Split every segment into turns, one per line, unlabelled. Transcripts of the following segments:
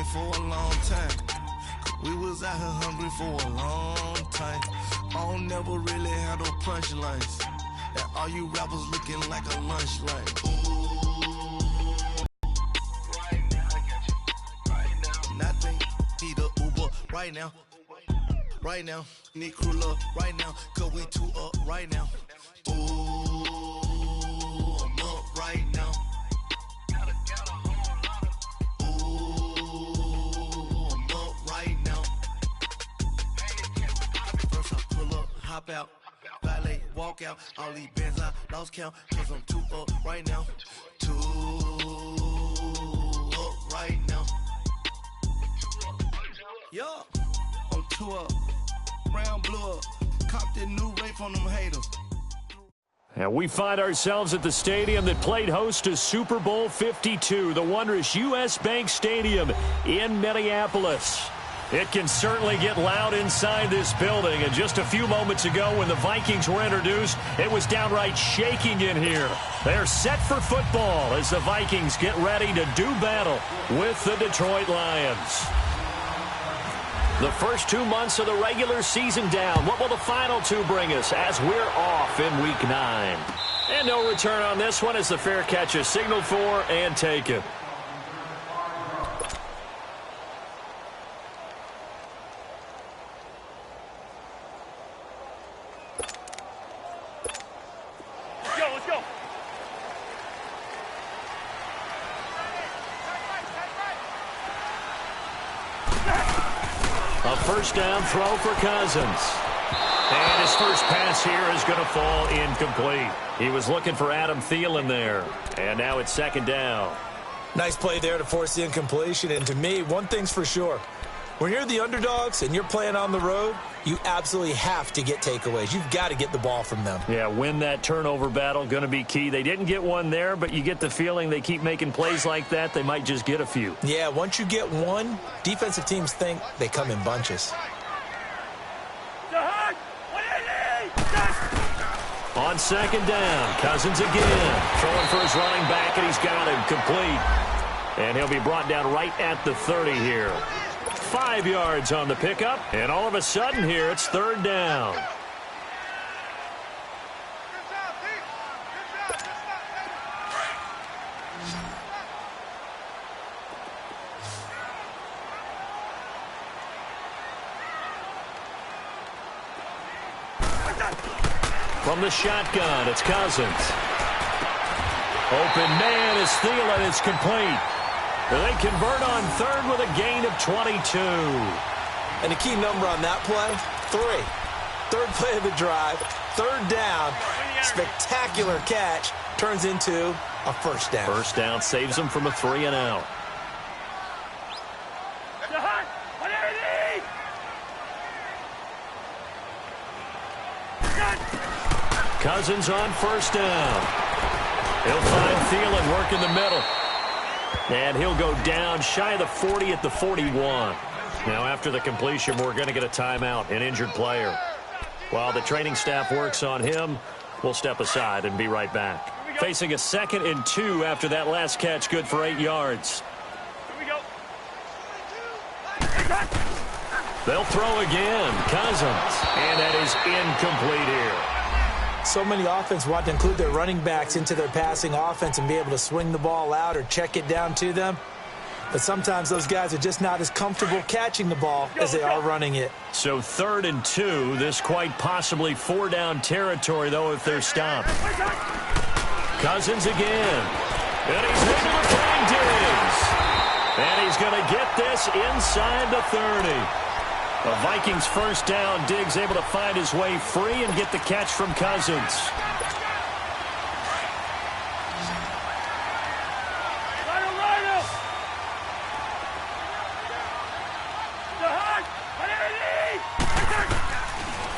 win for a long time. We was out here hungry for a long time. I don't never really had no punchlines. And all you rappers looking like a lunch line. Right now, I got you. Right now. Nothing. Need a Uber right now. Right now. Need crew love right now. Cause we two up right now. Ooh, I'm up right now. Hop out, valet, walk out, all these bands I lost count, cause I'm too up right now, too up right now, yeah, I'm too up, brown, blue up, cop that new rape on them haters.
And we find ourselves at the stadium that played host to Super Bowl 52, the wondrous U.S. Bank Stadium in Minneapolis. It can certainly get loud inside this building. And just a few moments ago when the Vikings were introduced, it was downright shaking in here. They're set for football as the Vikings get ready to do battle with the Detroit Lions. The first 2 months of the regular season down. What will the final two bring us as we're off in Week 9? And no return on this one as the fair catch is signaled for and taken. A first down throw for Cousins. And his first pass here is going to fall incomplete. He was looking for Adam Thielen there. And now it's second down.
Nice play there to force the incompletion. And to me, one thing's for sure. When you're the underdogs and you're playing on the road, you absolutely have to get takeaways. You've got to get the ball from them.
Yeah, win that turnover battle, going to be key. They didn't get one there, but you get the feeling they keep making plays like that, they might just get a few.
Yeah, once you get one, defensive teams think they come in bunches.
On second down, Cousins again. Throwing for his running back, and he's got him complete. And he'll be brought down right at the 30 here. 5 yards on the pickup, and all of a sudden here it's third down. From the shotgun, it's Cousins. Open man is Thielen. It's complete. They convert on third with a gain of 22.
And the key number on that play, 3. Third play of the drive, third down, spectacular catch, turns into a first down.
First down saves them from a 3 and out. Cousins on first down. He'll find Thielen working the middle. And he'll go down shy of the 40 at the 41. Now after the completion, we're going to get a timeout, an injured player. While the training staff works on him, we'll step aside and be right back. Facing a 2nd and 2 after that last catch, good for 8 yards. They'll throw again. Cousins. And that is incomplete here.
So many offenses want to include their running backs into their passing offense and be able to swing the ball out or check it down to them. But sometimes those guys are just not as comfortable catching the ball as they are running it.
So 3rd and 2, this quite possibly 4-down territory, though, if they're stopped. Cousins again. And he's able to find Diggs. And he's going to get this inside the 30. The Vikings first down. Diggs able to find his way free and get the catch from Cousins.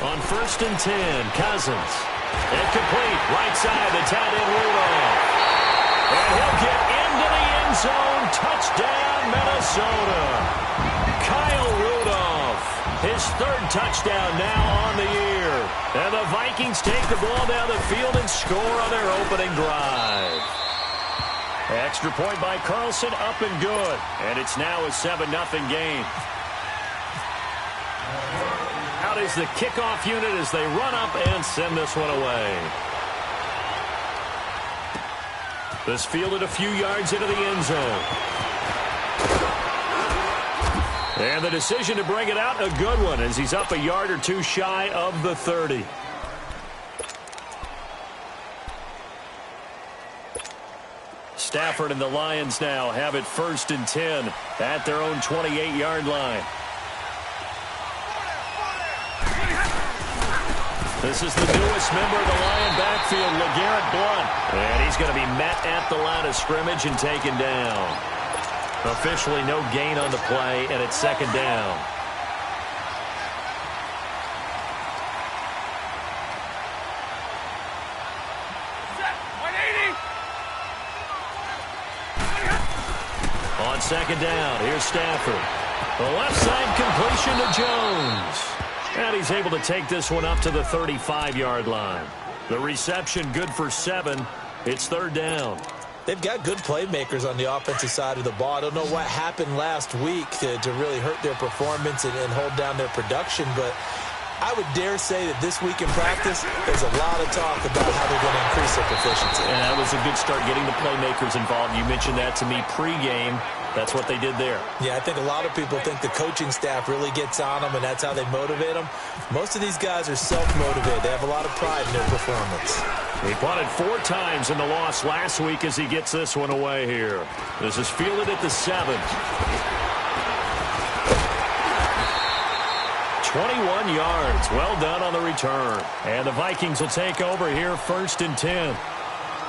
On 1st and 10, Cousins. Incomplete. Right side, the tight end Rudolph. And he'll get into the end zone. Touchdown, Minnesota. Kyle Rudolph. His 3rd touchdown now on the year. And the Vikings take the ball down the field and score on their opening drive. Extra point by Carlson, up and good. And it's now a 7-0 game. Out is the kickoff unit as they run up and send this one away. This fielded a few yards into the end zone. And the decision to bring it out, a good one, as he's up a yard or two shy of the 30. Stafford and the Lions now have it 1st and 10 at their own 28-yard line. This is the newest member of the Lion backfield, LeGarrette Blount. And he's going to be met at the line of scrimmage and taken down. Officially no gain on the play, and it's 2nd down. On 2nd down, here's Stafford. The left side completion to Jones. And he's able to take this one up to the 35-yard line. The reception good for 7. It's 3rd down.
They've got good playmakers on the offensive side of the ball. I don't know what happened last week to really hurt their performance and hold down their production, but I would dare say that this week in practice, there's a lot of talk about how they're going to increase their proficiency.
And that was a good start, getting the playmakers involved. You mentioned that to me pregame. That's what they did there.
Yeah, I think a lot of people think the coaching staff really gets on them, and that's how they motivate them. Most of these guys are self-motivated. They have a lot of pride in their performance.
He punted 4 times in the loss last week as he gets this one away here. This is fielded at the 7. 21 yards. Well done on the return. And the Vikings will take over here 1st and 10.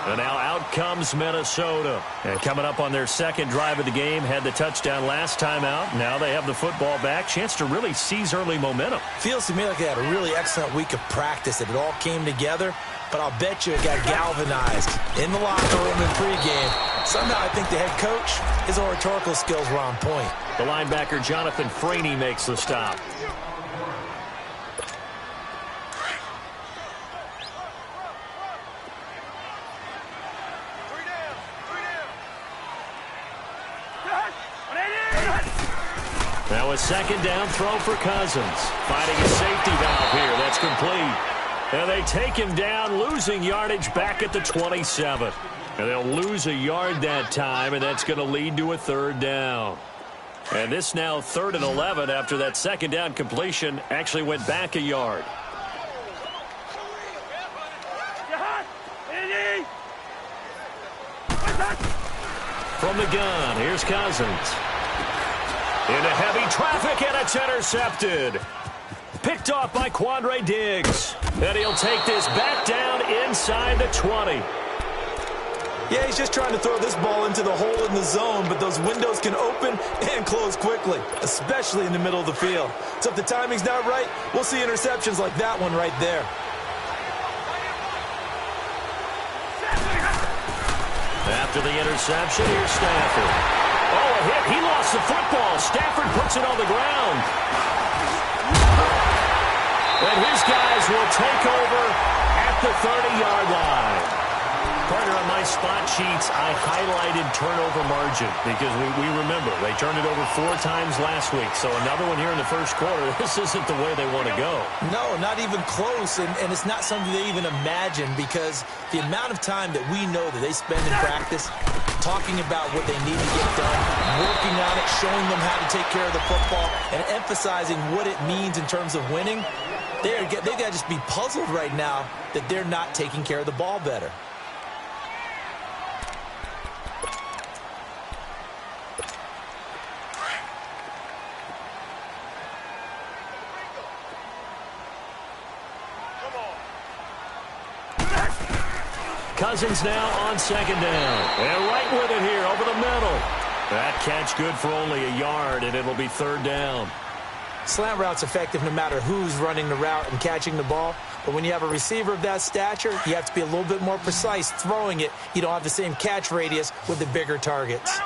And now out comes Minnesota. And coming up on their 2nd drive of the game, had the touchdown last time out. Now they have the football back. Chance to really seize early momentum.
Feels to me like they had a really excellent week of practice, that it all came together. But I'll bet you it got galvanized in the locker room in pregame. Somehow I think the head coach, his oratorical skills were on point.
The linebacker Jonathan Freeney makes the stop. Now a 2nd down throw for Cousins. Finding a safety valve here. That's complete. And they take him down, losing yardage back at the 27. And they'll lose a yard that time, and that's going to lead to a 3rd down. And this now 3rd and 11 after that 2nd down completion actually went back a yard. From the gun, here's Cousins. Into heavy traffic, and it's intercepted. Picked off by Quandre Diggs. And he'll take this back down inside the 20.
Yeah, he's just trying to throw this ball into the hole in the zone, but those windows can open and close quickly, especially in the middle of the field. So if the timing's not right, we'll see interceptions like that one right there.
After the interception, here's Stafford. Oh, a hit. He lost the football. Stafford puts it on the ground. And his guys will take over at the 30-yard line. Partner, on my spot sheets, I highlighted turnover margin because we remember they turned it over 4 times last week. So another one here in the first quarter. This isn't the way they want to go.
No, not even close. And it's not something they even imagine, because the amount of time that we know that they spend in practice talking about what they need to get done, working on it, showing them how to take care of the football, and emphasizing what it means in terms of winning, they've got to just be puzzled right now that they're not taking care of the ball better.
Cousins now on 2nd down. And right with it here over the middle. That catch good for only a yard, and it'll be 3rd down.
Slant route's effective no matter who's running the route and catching the ball. But when you have a receiver of that stature, you have to be a little bit more precise throwing it. You don't have the same catch radius with the bigger targets.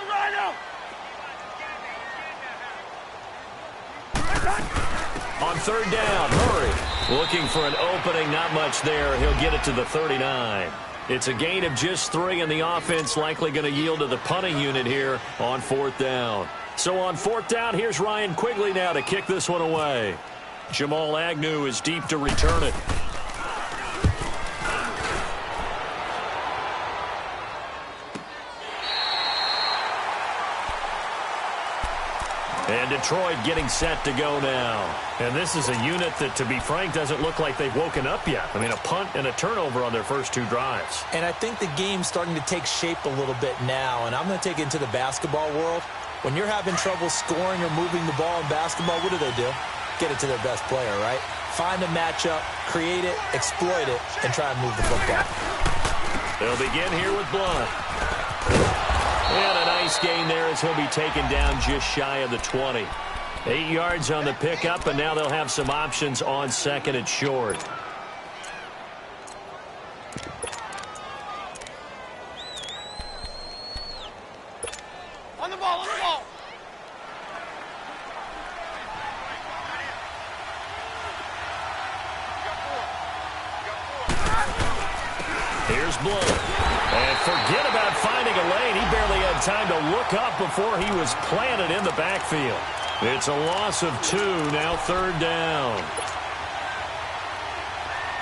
On 3rd down, Murray looking for an opening, not much there. He'll get it to the 39. It's a gain of just 3, and the offense likely going to yield to the punting unit here on 4th down. So on 4th down, here's Ryan Quigley now to kick this one away. Jamal Agnew is deep to return it. And Detroit getting set to go now. And this is a unit that, to be frank, doesn't look like they've woken up yet. I mean, a punt and a turnover on their first 2 drives.
And I think the game's starting to take shape a little bit now. And I'm going to take it into the basketball world. When you're having trouble scoring or moving the ball in basketball, what do? Get it to their best player, right? Find a matchup, create it, exploit it, and try and move the football.
They'll begin here with Blunt. And a nice gain there as he'll be taken down just shy of the 20. 8 yards on the pickup, and now they'll have some options on 2nd and short.
On the ball, on the ball.
Here's Blunt. And forget about finding a lane. He barely had time to look up before he was planted in the backfield. It's a loss of 2, now 3rd down.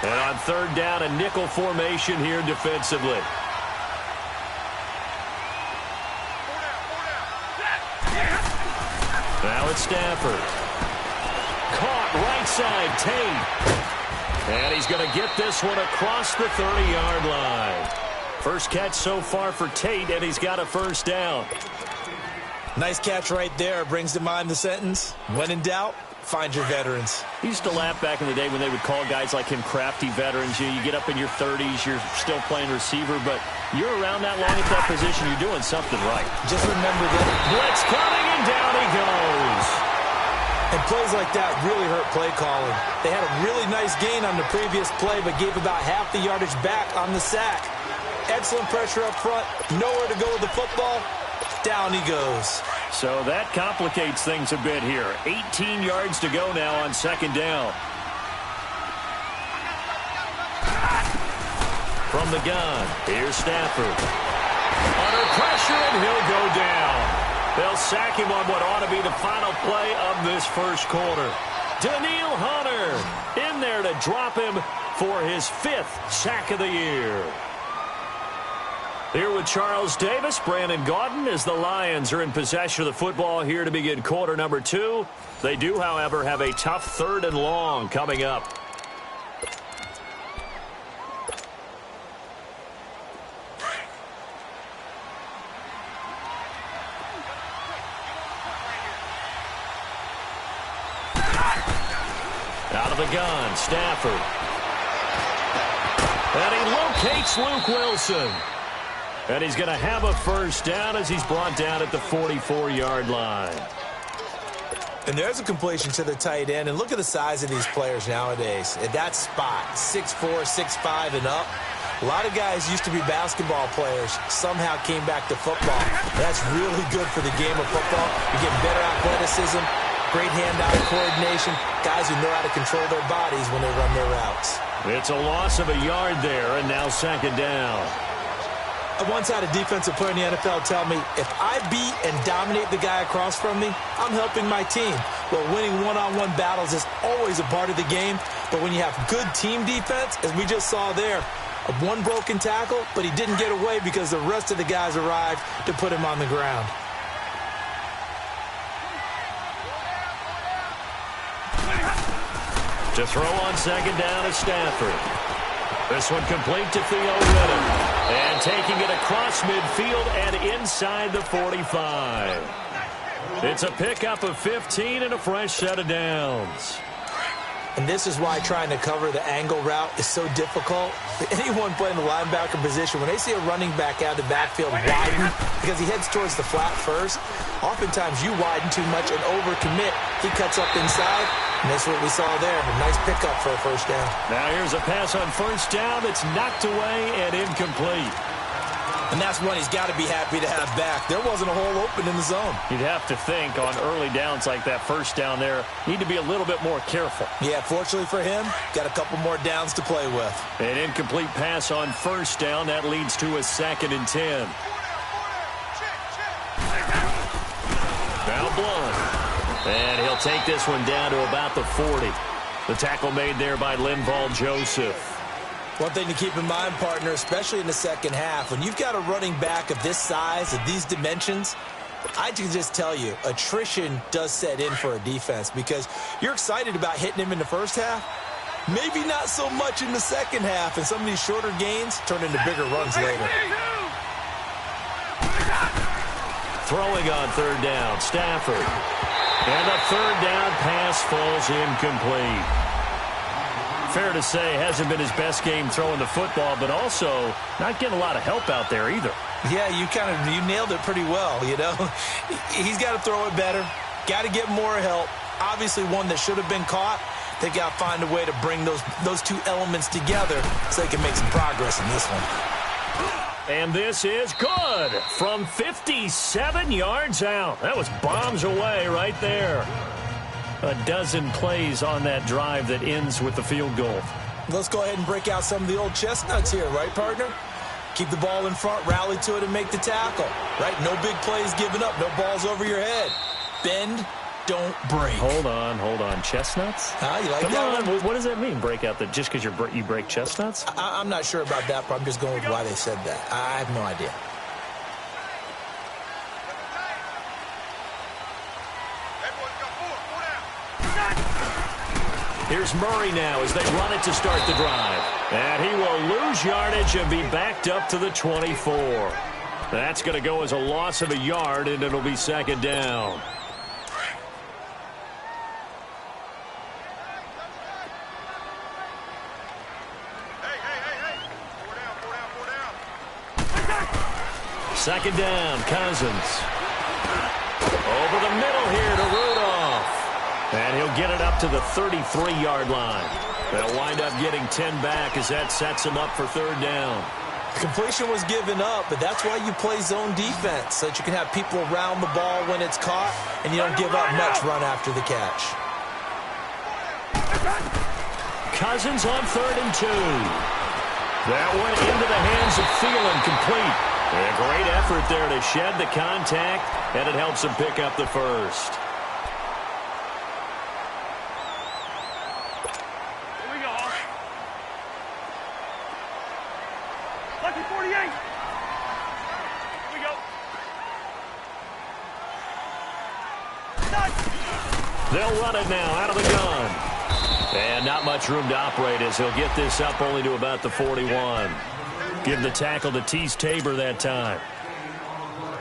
And on 3rd down, a nickel formation here defensively. Now it's Stafford. Caught right side, Tate. And he's going to get this one across the 30-yard line. First catch so far for Tate, and he's got a 1st down.
Nice catch right there. Brings to mind the sentence, when in doubt, find your veterans.
He used to laugh back in the day when they would call guys like him crafty veterans. You get up in your 30s, you're still playing receiver, but you're around that long at that position, you're doing something right.
Just remember that.
Blitz coming, and down he goes.
And plays like that really hurt play calling. They had a really nice gain on the previous play, but gave about half the yardage back on the sack. Excellent pressure up front, nowhere to go with the football. Down he goes.
So that complicates things a bit here. 18 yards to go now on 2nd down. From the gun, here's Stafford. Under pressure, and he'll go down. They'll sack him on what ought to be the final play of this first quarter. Daniil Hunter in there to drop him for his 5th sack of the year. Here with Charles Davis, Brandon Gaudin, as the Lions are in possession of the football here to begin quarter number 2. They do, however, have a tough 3rd and long coming up. Out of the gun, Stafford. And he locates Luke Wilson. And he's going to have a 1st down as he's brought down at the 44-yard line.
And there's a completion to the tight end. And look at the size of these players nowadays. At that spot, 6'4", 6'5", and up. A lot of guys used to be basketball players, somehow came back to football. That's really good for the game of football. You get better athleticism, great hand-eye coordination, guys who know how to control their bodies when they run their routes.
It's a loss of a yard there, and now 2nd down.
I once had a defensive player in the NFL tell me, if I beat and dominate the guy across from me, I'm helping my team. Well, winning one-on-one battles is always a part of the game, but when you have good team defense, as we just saw there, one broken tackle, but he didn't get away because the rest of the guys arrived to put him on the ground.
To throw on 2nd down is Stafford. This one complete to Theo Riddick. And taking it across midfield and inside the 45. It's a pickup of 15 and a fresh set of downs.
And this is why trying to cover the angle route is so difficult. Anyone playing the linebacker position, when they see a running back out of the backfield widen, because he heads towards the flat first, oftentimes you widen too much and overcommit. He cuts up inside, and that's what we saw there. A nice pickup for a 1st down.
Now here's a pass on 1st down that's knocked away and incomplete.
And that's one he's got to be happy to have back. There wasn't a hole open in the zone.
You'd have to think on early downs like that first down there, need to be a little bit more careful.
Yeah, fortunately for him, got a couple more downs to play with.
An incomplete pass on first down. That leads to a 2nd and 10. Now Blunt. And he'll take this one down to about the 40. The tackle made there by Linval Joseph.
One thing to keep in mind, partner, especially in the second half, when you've got a running back of this size, of these dimensions, I can just tell you, attrition does set in for a defense because you're excited about hitting him in the first half. Maybe not so much in the second half, and some of these shorter gains turn into bigger runs later.
Throwing on 3rd down, Stafford. And the 3rd down pass falls incomplete. Fair to say, hasn't been his best game throwing the football, but also not getting a lot of help out there either.
Yeah, you nailed it pretty well, you know. He's got to throw it better, got to get more help. Obviously one that should have been caught. They've got to find a way to bring those two elements together so they can make some progress in this one.
And this is good from 57 yards out. That was bombs away right there. A dozen plays on that drive that ends with the field goal.
Let's go ahead and break out some of the old chestnuts here, right, partner? Keep the ball in front, rally to it, and make the tackle, right? No big plays given up, no balls over your head. Bend, don't break.
Hold on. Chestnuts?
You like
Come
that
on.
one?
What does that mean, break out that just because you break chestnuts?
I'm not sure about that, but I'm just going with why they said that. I have no idea.
Here's Murray now as they run it to start the drive. And he will lose yardage and be backed up to the 24. That's going to go as a loss of a yard, and it'll be 2nd down. Second down, Cousins. Over the middle here to Rudolph. And he'll get it up to the 33-yard line. They'll wind up getting 10 back as that sets him up for 3rd down.
The completion was given up, but that's why you play zone defense, so that you can have people around the ball when it's caught, and you don't give up much run after the catch.
Cousins on 3rd and 2. That one into the hands of Thielen, complete. A great effort there to shed the contact, and it helps him pick up the first.
Here we go. Lucky 48. Here we go.
They'll run it now out of the gun. And not much room to operate as he'll get this up only to about the 41. Give the tackle to Tease Tabor that time.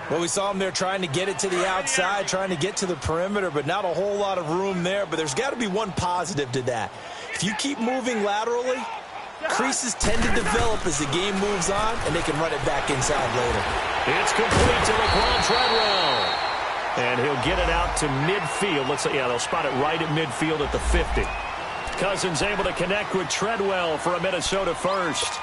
Well, we saw him there trying to get it to the outside, trying to get to the perimeter, but not a whole lot of room there. But there's got to be one positive to that. If you keep moving laterally, creases tend to develop as the game moves on, and they can run it back inside later.
It's complete to Laquan Treadwell. And he'll get it out to midfield. They'll spot it right at midfield at the 50. Cousins able to connect with Treadwell for a Minnesota first.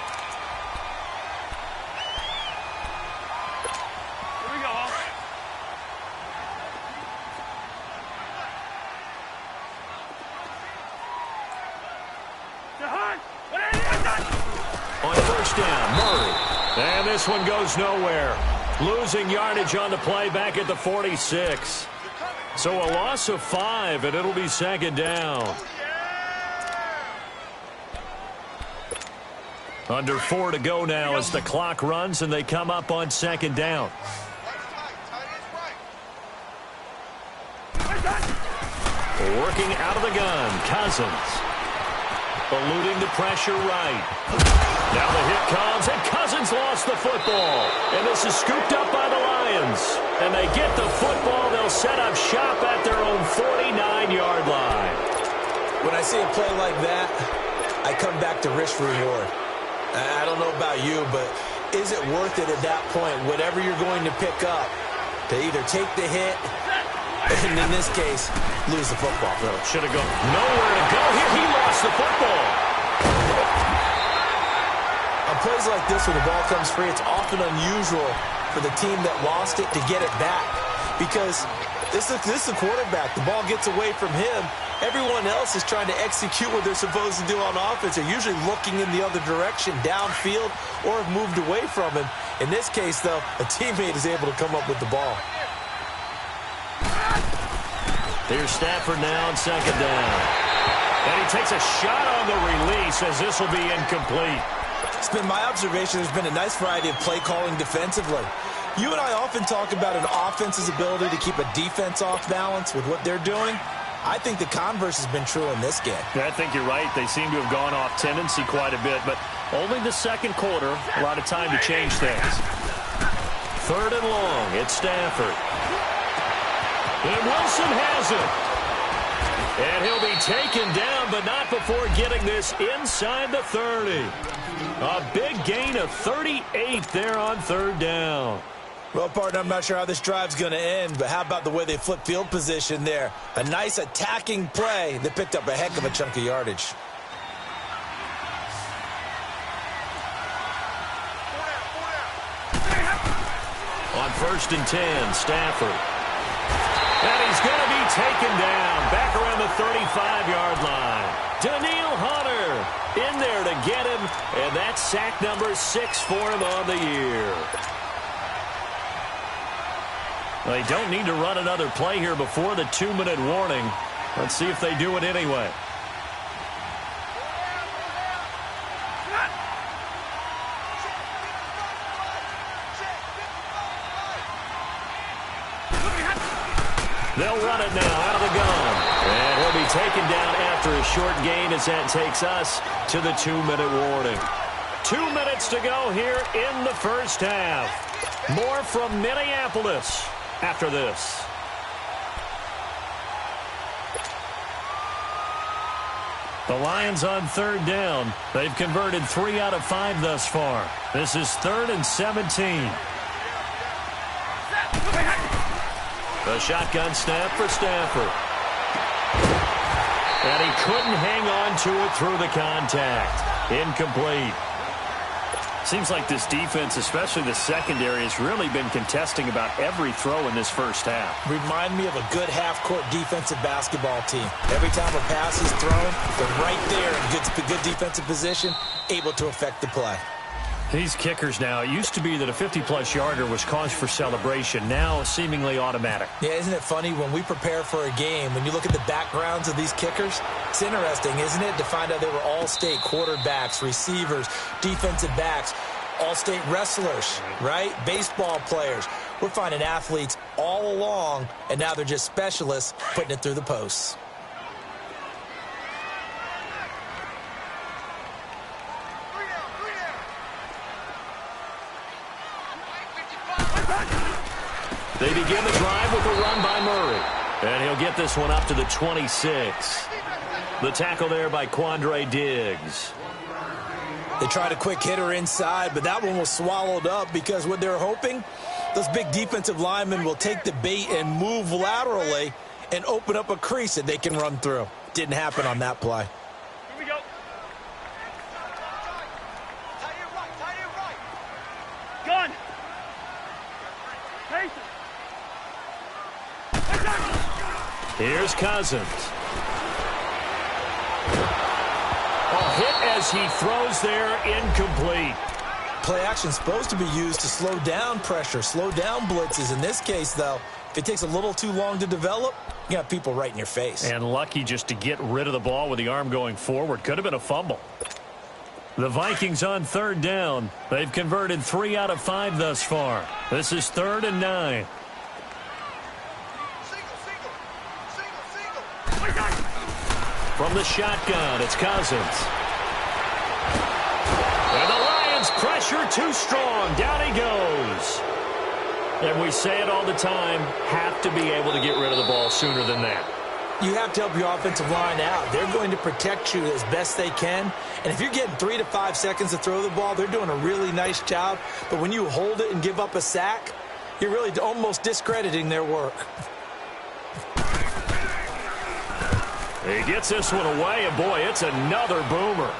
On first down, Murray. And this one goes nowhere. Losing yardage on the play back at the 46. So a loss of 5, and it'll be 2nd down. Under 4 to go now as the clock runs, and they come up on 2nd down. Working out of the gun, Cousins. Eluding the pressure right. Now the hit comes, and Cousins lost the football. And this is scooped up by the Lions. And they get the football. They'll set up shop at their own 49-yard line.
When I see a play like that, I come back to risk reward. I don't know about you, but is it worth it at that point, whatever you're going to pick up, to either take the hit, and in this case, lose the football?
Should have gone nowhere to go here. He lost the football.
A plays like this when the ball comes free, it's often unusual for the team that lost it to get it back because this is the quarterback. The ball gets away from him. Everyone else is trying to execute what they're supposed to do on offense. They're usually looking in the other direction, downfield, or have moved away from him. In this case, though, a teammate is able to come up with the ball.
Here's Stafford now on second down. And he takes a shot on the release as this will be incomplete.
It's been my observation there's been a nice variety of play calling defensively. You and I often talk about an offense's ability to keep a defense off balance with what they're doing. I think the converse has been true in this game.
Yeah, I think you're right. They seem to have gone off tendency quite a bit, but only the second quarter, a lot of time to change things. Third and long, it's Stafford. And Wilson has it. And he'll be taken down, but not before getting this inside the 30. A big gain of 38 there on third down.
Well, partner, I'm not sure how this drive's going to end, but how about the way they flip field position there? A nice attacking play that picked up a heck of a chunk of yardage.
On 1st and 10, Stafford. And he's going to be taken down back around the 35-yard line. Daniil Hunter in there to get him, and that's sack number 6 for him on the year. They don't need to run another play here before the 2-minute warning. Let's see if they do it anyway. They'll run it now out of the gun. And he'll be taken down after a short gain as that takes us to the 2-minute warning. 2 minutes to go here in the first half. More from Minneapolis after this. The Lions on third down. They've converted 3 out of 5 thus far. This is 3rd and 17. The shotgun snap for Stafford. And he couldn't hang on to it through the contact. Incomplete. Seems like this defense, especially the secondary, has really been contesting about every throw in this first half.
Remind me of a good half-court defensive basketball team. Every time a pass is thrown, they're right there in good defensive position, able to affect the play.
These kickers now, it used to be that a 50-plus yarder was cause for celebration. Now seemingly automatic.
Yeah, isn't it funny when we prepare for a game, when you look at the backgrounds of these kickers, it's interesting, isn't it, to find out they were all-state quarterbacks, receivers, defensive backs, all-state wrestlers, right? Baseball players. We're finding athletes all along, and now they're just specialists putting it through the posts.
They begin the drive with a run by Murray. And he'll get this one up to the 26. The tackle there by Quandre Diggs.
They tried a quick hitter inside, but that one was swallowed up because what they're hoping, those big defensive linemen will take the bait and move laterally and open up a crease that they can run through. Didn't happen on that play.
Here we go. Gun. Patient.
Here's Cousins. A hit as he throws there, incomplete.
Play action is supposed to be used to slow down pressure, slow down blitzes. In this case, though, if it takes a little too long to develop, you got people right in your face.
And lucky just to get rid of the ball with the arm going forward. Could have been a fumble. The Vikings on third down. They've converted 3 out of 5 thus far. This is 3rd and 9. From the shotgun, it's Cousins. And the Lions pressure too strong. Down he goes. And we say it all the time, have to be able to get rid of the ball sooner than that.
You have to help your offensive line out. They're going to protect you as best they can. And if you're getting 3 to 5 seconds to throw the ball, they're doing a really nice job. But when you hold it and give up a sack, you're really almost discrediting their work.
He gets this one away, and boy, it's another boomer.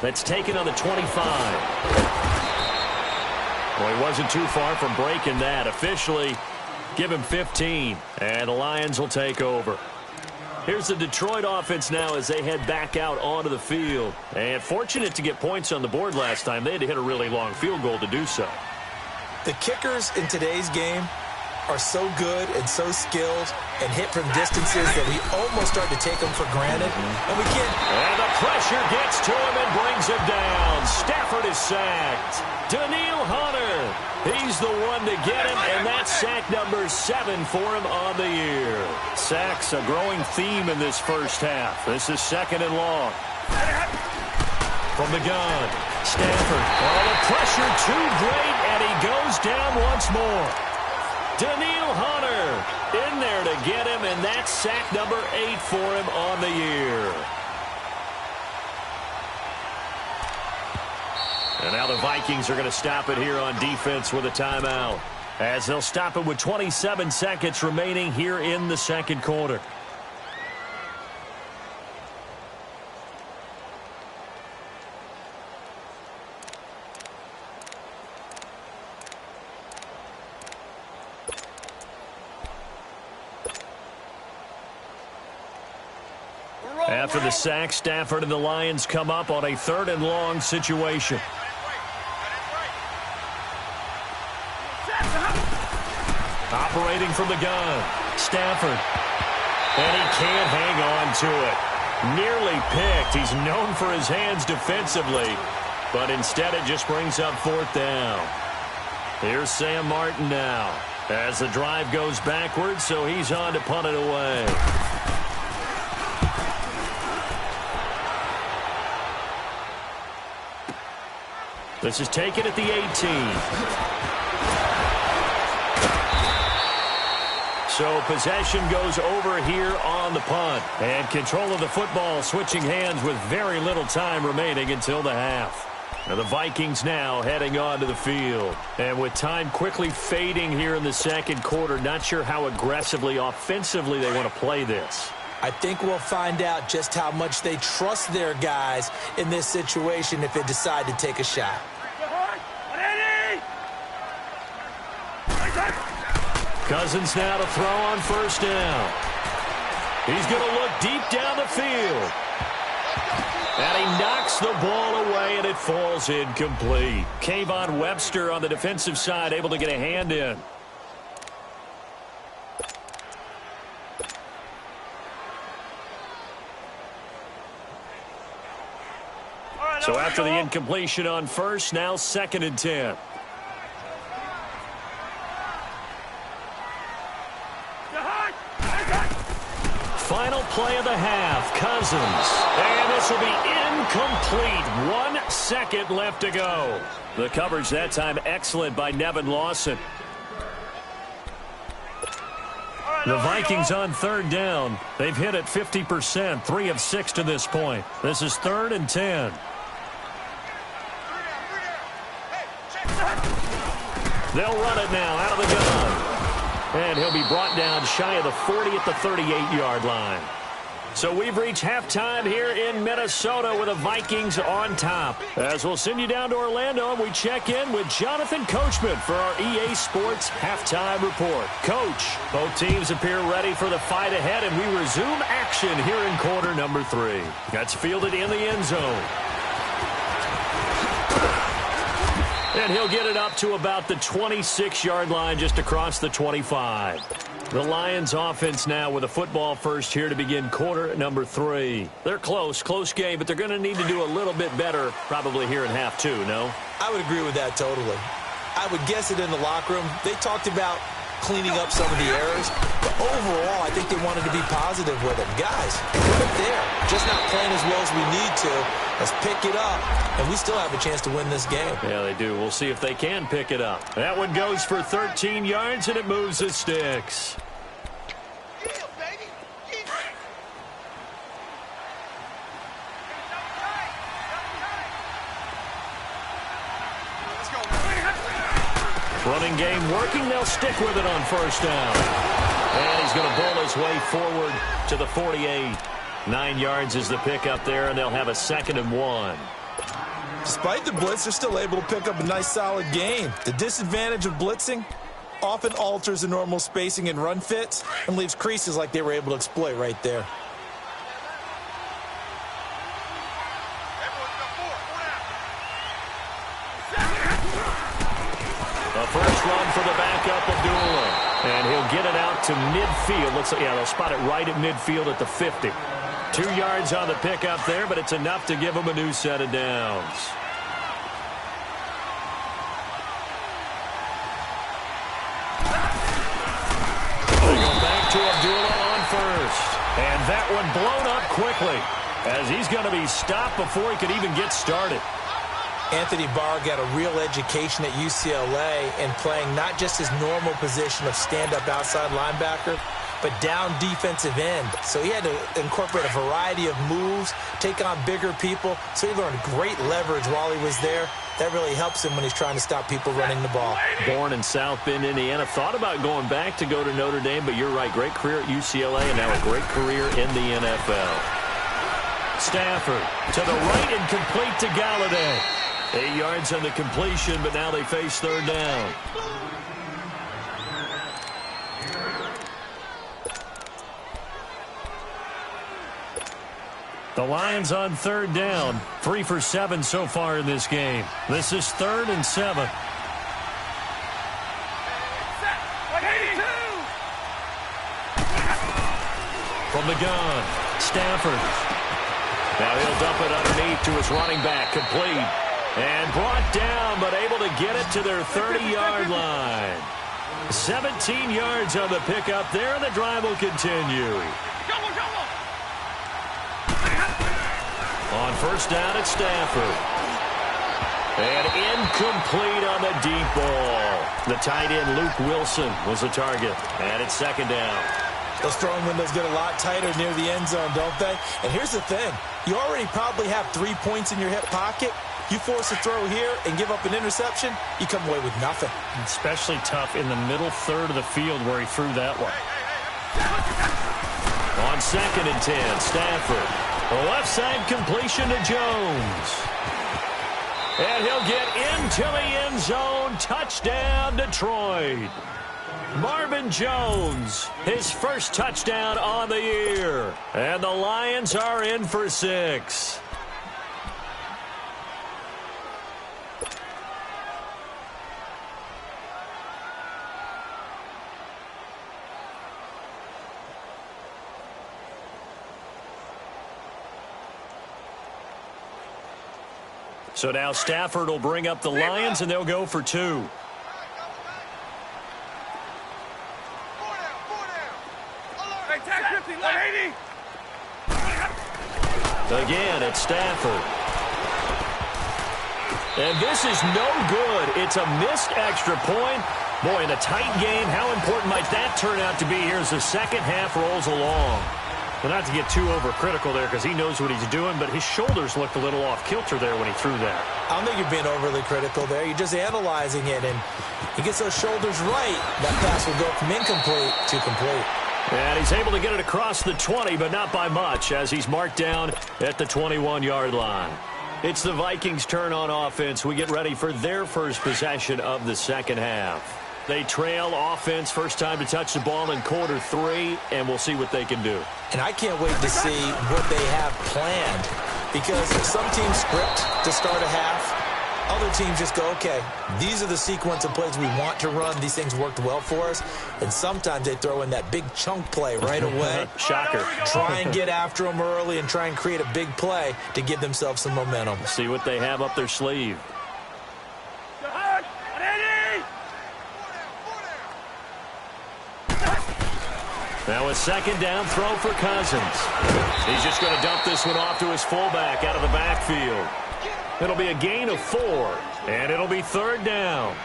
That's taken on the 25. Well, he wasn't too far from breaking that. Officially, give him 15, and the Lions will take over. Here's the Detroit offense now as they head back out onto the field. And fortunate to get points on the board last time. They had to hit a really long field goal to do so.
The kickers in today's game are so good and so skilled and hit from distances that we almost start to take them for granted. And we can't.
And the pressure gets to him and brings him down. Stafford is sacked. Daniil Hunter, he's the one to get him, and that's sack number 7 for him on the year. Sacks a growing theme in this first half. This is 2nd and long. From the gun, Stafford. Oh, the pressure too great, and he goes down once more. Daniil Hunter in there to get him, and that's sack number 8 for him on the year. And now the Vikings are going to stop it here on defense with a timeout, as they'll stop it with 27 seconds remaining here in the second quarter. After the sack, Stafford and the Lions come up on a 3rd and long situation. Operating from the gun, Stafford. And he can't hang on to it. Nearly picked. He's known for his hands defensively, but instead it just brings up 4th down. Here's Sam Martin now as the drive goes backwards, so he's on to punt it away. This is taken at the 18. So possession goes over here on the punt. And control of the football switching hands with very little time remaining until the half. Now the Vikings now heading onto the field. And with time quickly fading here in the second quarter, not sure how aggressively, offensively they want to play this.
I think we'll find out just how much they trust their guys in this situation if they decide to take a shot.
Cousins now to throw on 1st down. He's going to look deep down the field. And he knocks the ball away, and it falls incomplete. Kayvon Webster on the defensive side able to get a hand in. So after the incompletion on 1st, now 2nd and 10. Final play of the half, Cousins. And this will be incomplete. 1 second left to go. The coverage that time excellent by Nevin Lawson. The Vikings on 3rd down. They've hit it 50%, 3 of 6 to this point. This is 3rd and 10. They'll run it now out of the gun. And he'll be brought down shy of the 40 at the 38-yard line. So we've reached halftime here in Minnesota with the Vikings on top. As we'll send you down to Orlando, and we check in with Jonathan Coachman for our EA Sports Halftime Report. Coach, both teams appear ready for the fight ahead, and we resume action here in quarter number 3. That's fielded in the end zone. And he'll get it up to about the 26-yard line just across the 25. The Lions offense now with a football first here to begin quarter number 3. They're close game, but they're going to need to do a little bit better probably here in half 2, no?
I would agree with that totally. I would guess it in the locker room. They talked about cleaning up some of the errors, but overall, I think they wanted to be positive with it. Guys, we're up there, just not playing as well as we need to. Let's pick it up, and we still have a chance to win this game.
Yeah, they do. We'll see if they can pick it up. That one goes for 13 yards, and it moves the sticks. Running game working. They'll stick with it on 1st down. And he's going to bowl his way forward to the 48. 9 yards is the pickup there, and they'll have a 2nd and 1.
Despite the blitz, they're still able to pick up a nice solid gain. The disadvantage of blitzing often alters the normal spacing and run fits and leaves creases like they were able to exploit right there.
The first run for the backup, Abdullah. And he'll get it out to midfield. Looks like, yeah, they'll spot it right at midfield at the 50. 2 yards on the pickup there, but it's enough to give him a new set of downs. They go back to Abdullah on first. And that one blown up quickly as he's going to be stopped before he could even get started.
Anthony Barr got a real education at UCLA in playing not just his normal position of stand-up outside linebacker, but down defensive end. So he had to incorporate a variety of moves, take on bigger people. So he learned great leverage while he was there. That really helps him when he's trying to stop people running the ball.
Born in South Bend, Indiana. Thought about going back to go to Notre Dame, but you're right. Great career at UCLA and now a great career in the NFL. Stafford to the right and complete to Galladay. 8 yards on the completion, but now they face third down. The Lions on third down. 3 for 7 so far in this game. This is 3rd and 7. From the gun, Stafford. Now he'll dump it underneath to his running back, complete. And brought down, but able to get it to their 30-yard line. 17 yards on the pickup there, and the drive will continue. On first down, it's Stafford. And incomplete on the deep ball. The tight end, Luke Wilson, was the target. And it's second down.
Those throwing windows get a lot tighter near the end zone, don't they? And here's the thing. You already probably have 3 points in your hip pocket. You force a throw here and give up an interception, you come away with nothing.
Especially tough in the middle third of the field where he threw that one. On 2nd and 10, Stafford. The left side completion to Jones. And he'll get into the end zone. Touchdown, Detroit. Marvin Jones, his first touchdown on the year. And the Lions are in for 6. So now Stafford will bring up the Lions, and they'll go for 2. Again, it's Stafford. And this is no good. It's a missed extra point. Boy, in a tight game, how important might that turn out to be here as the second half rolls along? Well, not to get too overcritical there because he knows what he's doing, but his shoulders looked a little off kilter there when he threw that.
I don't think you're being overly critical there. You're just analyzing it, and he gets those shoulders right. That pass will go from incomplete to complete.
And he's able to get it across the 20, but not by much, as he's marked down at the 21-yard line. It's the Vikings' turn on offense. We get ready for their first possession of the second half. They trail offense, first time to touch the ball in quarter 3, and we'll see what they can do.
And I can't wait to see what they have planned, because some teams script to start a half. Other teams just go, okay, these are the sequence of plays we want to run. These things worked well for us. And sometimes they throw in that big chunk play right away.
Shocker.
Try and get after them early and try and create a big play to give themselves some momentum.
See what they have up their sleeve. Now a second down throw for Cousins. He's just going to dump this one off to his fullback out of the backfield. It'll be a gain of 4, and it'll be third down.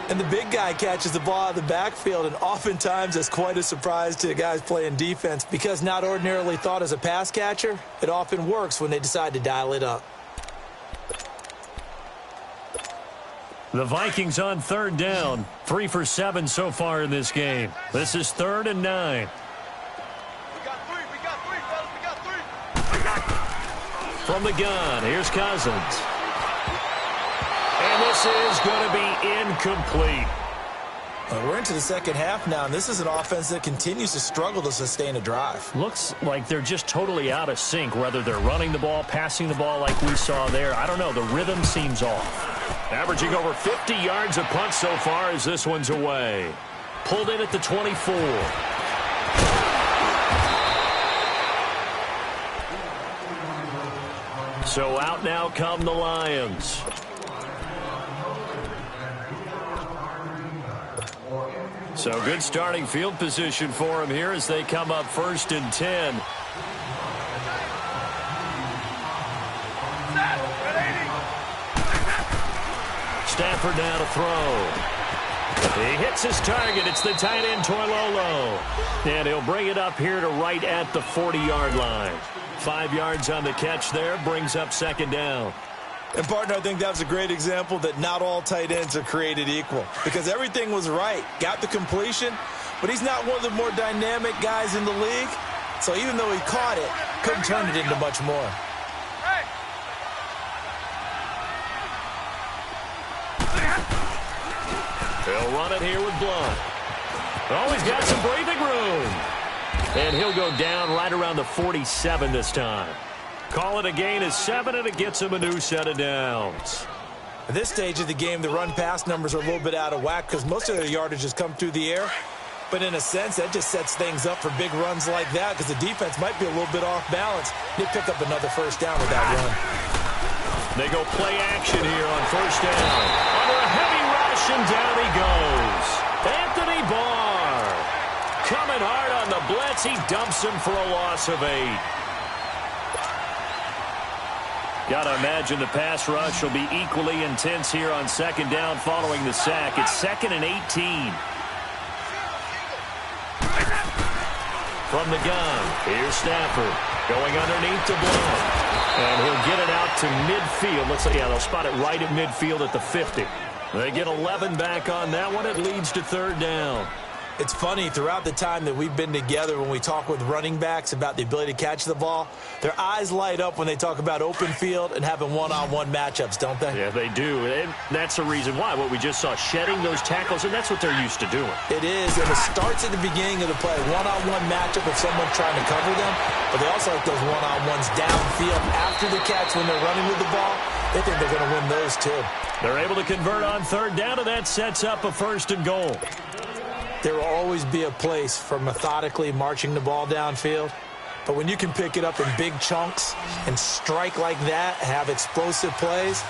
And the big guy catches the ball out of the backfield, and oftentimes it's quite a surprise to the guys playing defense because not ordinarily thought as a pass catcher, it often works when they decide to dial it up.
The Vikings on third down, 3 for 7 so far in this game. This is 3rd and 9.
We got three.
From the gun, here's Cousins. This is going to be incomplete.
We're into the second half now, and this is an offense that continues to struggle to sustain a drive.
Looks like they're just totally out of sync, whether they're running the ball, passing the ball like we saw there. I don't know. The rhythm seems off. Averaging over 50 yards a punt so far as this one's away. Pulled in at the 24. So out now come the Lions. So good starting field position for them here as they come up 1st and 10. Stafford now to throw. He hits his target. It's the tight end, Toilolo. And he'll bring it up here to right at the 40-yard line. 5 yards on the catch there. Brings up 2nd down.
And, partner, I think that was a great example that not all tight ends are created equal. Because everything was right. Got the completion, but he's not one of the more dynamic guys in the league. So even though he caught it, couldn't turn it into much more.
He'll run it here with Blunt. Oh, he's got some breathing room. And he'll go down right around the 47 this time. Call it a gain of 7, and it gets him a new set of downs.
At this stage of the game, the run-pass numbers are a little bit out of whack because most of their yardage has come through the air. But in a sense, that just sets things up for big runs like that because the defense might be a little bit off balance. They pick up another 1st down with that run.
They go play action here on 1st down. Under a heavy rush, and down he goes. Anthony Barr coming hard on the blitz. He dumps him for a loss of 8. Got to imagine the pass rush will be equally intense here on 2nd down following the sack. It's 2nd and 18. From the gun, here's Stafford going underneath to Blunt. And he'll get it out to midfield. Looks like, yeah, they'll spot it right at midfield at the 50. They get 11 back on that one. It leads to 3rd down.
It's funny, throughout the time that we've been together when we talk with running backs about the ability to catch the ball, their eyes light up when they talk about open field and having one-on-one matchups, don't they?
Yeah, they do. And that's the reason why. What we just saw, shedding those tackles, and that's what they're used to doing.
It is, and it starts at the beginning of the play. One-on-one matchup with someone trying to cover them, but they also like those one-on-ones downfield after the catch when they're running with the ball. They think they're going to win those, too.
They're able to convert on 3rd down, and that sets up a 1st and goal.
There will always be a place for methodically marching the ball downfield. But when you can pick it up in big chunks and strike like that, have explosive plays,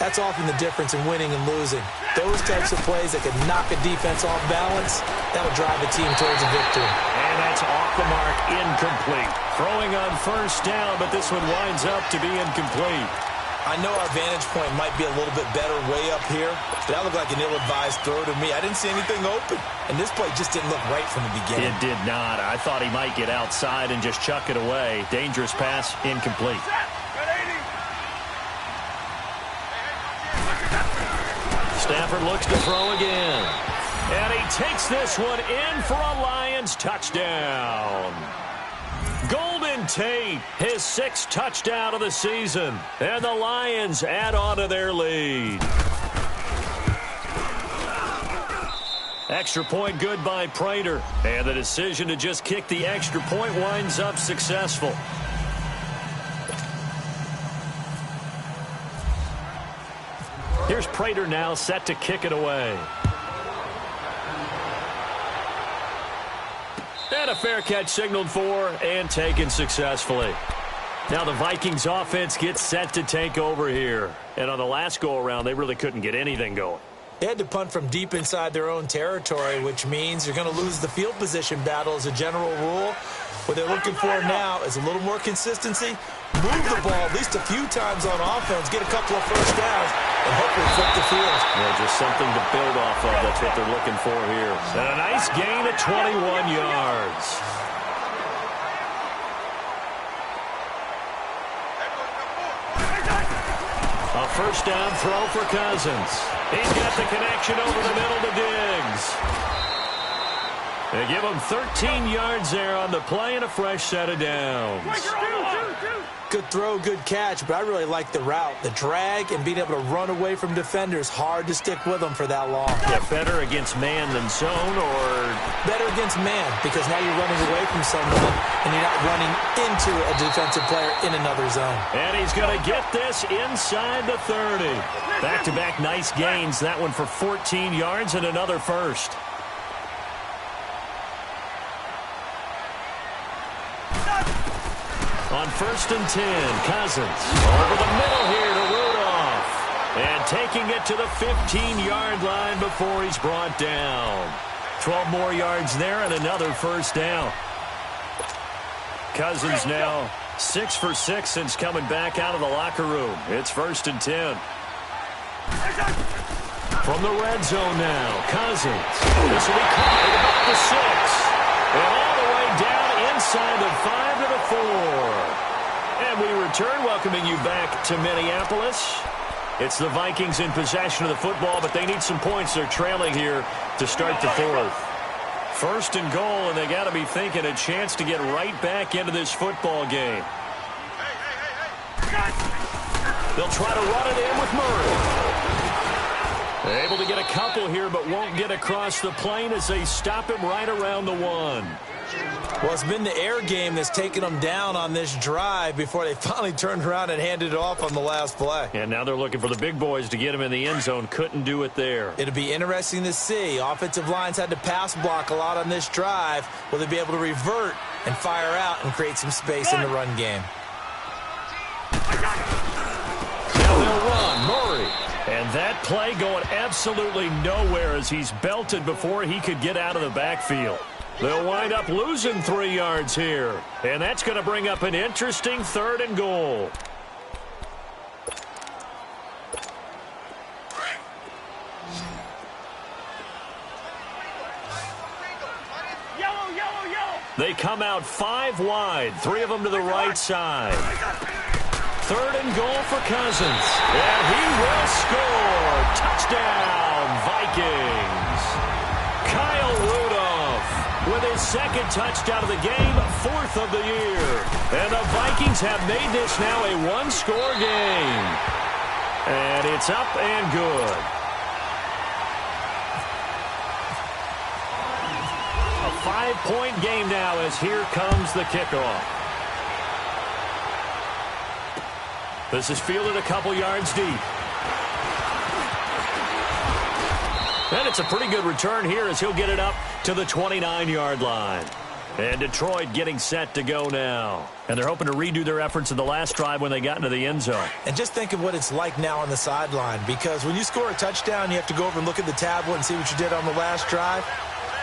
that's often the difference in winning and losing. Those types of plays that can knock a defense off balance, that'll drive a team towards a victory.
And that's off the mark, incomplete. Throwing on 1st down, but this one winds up to be incomplete.
I know our vantage point might be a little bit better way up here, but that looked like an ill-advised throw to me. I didn't see anything open, and this play just didn't look right from the beginning.
It did not. I thought he might get outside and just chuck it away. Dangerous pass, incomplete. Stafford looks to throw again. And he takes this one in for a Lions touchdown. Golden Tate, his 6th touchdown of the season. And the Lions add on to their lead. Extra point good by Prater. And the decision to just kick the extra point winds up successful. Here's Prater now set to kick it away. And a fair catch signaled for and taken successfully. Now the Vikings offense gets set to take over here. And on the last go-around, they really couldn't get anything going.
They had to punt from deep inside their own territory, which means you're going to lose the field position battle as a general rule. What they're looking for now is a little more consistency, move the ball at least a few times on offense, get a couple of 1st downs, and hopefully flip the field.
Yeah, just something to build off of. That's what they're looking for here. And a nice gain of 21 yards. A 1st down throw for Cousins. He's got the connection over the middle to Diggs. They give him 13 yards there on the play and a fresh set of downs.
Good throw, good catch, but I really like the route. The drag and being able to run away from defenders, hard to stick with them for that long.
Yeah, better against man than zone, or?
Better against man, because now you're running away from someone and you're not running into a defensive player in another zone.
And he's going to get this inside the 30. Back-to-back nice gains. That one for 14 yards and another first. On 1st and 10, Cousins over the middle here to Rudolph. And taking it to the 15-yard line before he's brought down. 12 more yards there and another first down. Cousins now 6 for 6 since coming back out of the locker room. It's 1st and 10. From the red zone now, Cousins. This will be caught at about the 6. And all the way down inside the 5 to the 4. And we return, welcoming you back to Minneapolis. It's the Vikings in possession of the football, but they need some points. They're trailing here to start the 4th. 1st and goal, and they got to be thinking a chance to get right back into this football game. They'll try to run it in with Murray. Able to get a couple here, but won't get across the plane as they stop him right around the 1.
Well, it's been the air game that's taken them down on this drive before they finally turned around and handed it off on the last play.
And now they're looking for the big boys to get him in the end zone. Couldn't do it there.
It'll be interesting to see. Offensive lines had to pass block a lot on this drive. Will they be able to revert and fire out and create some space in the run game?
Now they'll run. Murray. And that play going absolutely nowhere as he's belted before he could get out of the backfield. They'll wind up losing 3 yards here. And that's going to bring up an interesting 3rd and goal.
Yellow, yellow, yellow.
They come out 5 wide, 3 of them to the right side. 3rd and goal for Cousins. And he will score. Touchdown, Vikings. Kyle Rudolph with his 2nd touchdown of the game, 4th of the year. And the Vikings have made this now a 1-score game. And it's up and good. A 5-point game now as here comes the kickoff. This is fielded a couple yards deep. And it's a pretty good return here as he'll get it up to the 29-yard line. And Detroit getting set to go now. And they're hoping to redo their efforts in the last drive when they got into the end zone.
And just think of what it's like now on the sideline, because when you score a touchdown, you have to go over and look at the tablet and see what you did on the last drive.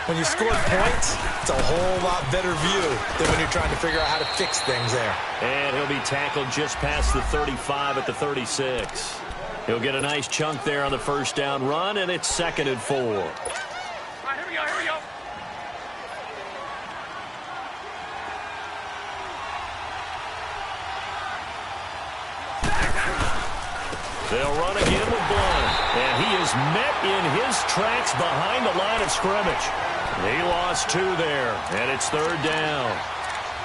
When you score points, it's a whole lot better view than when you're trying to figure out how to fix things there.
And he'll be tackled just past the 35 at the 36. He'll get a nice chunk there on the first down run, and it's 2nd and 4.
All right, here we go, here we go.
They'll run again with Blunt. And he is met in his tracks behind the line of scrimmage. He lost 2 there, and it's 3rd down.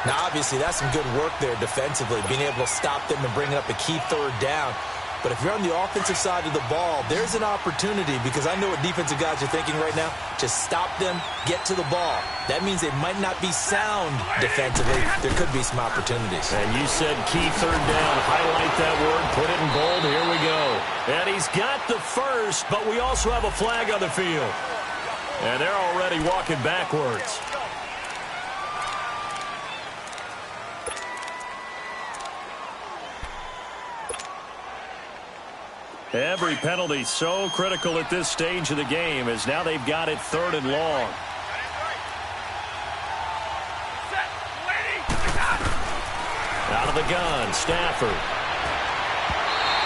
Now, obviously, that's some good work there defensively, being able to stop them and bring up a key 3rd down. But if you're on the offensive side of the ball, there's an opportunity, because I know what defensive guys are thinking right now. Just stop them, get to the ball. That means they might not be sound defensively. There could be some opportunities.
And you said key 3rd down. Highlight that word. Put it in bold. Here we go. And he's got the first, but we also have a flag on the field. And they're already walking backwards. Every penalty so critical at this stage of the game, as now they've got it 3rd and long. Out of the gun, Stafford.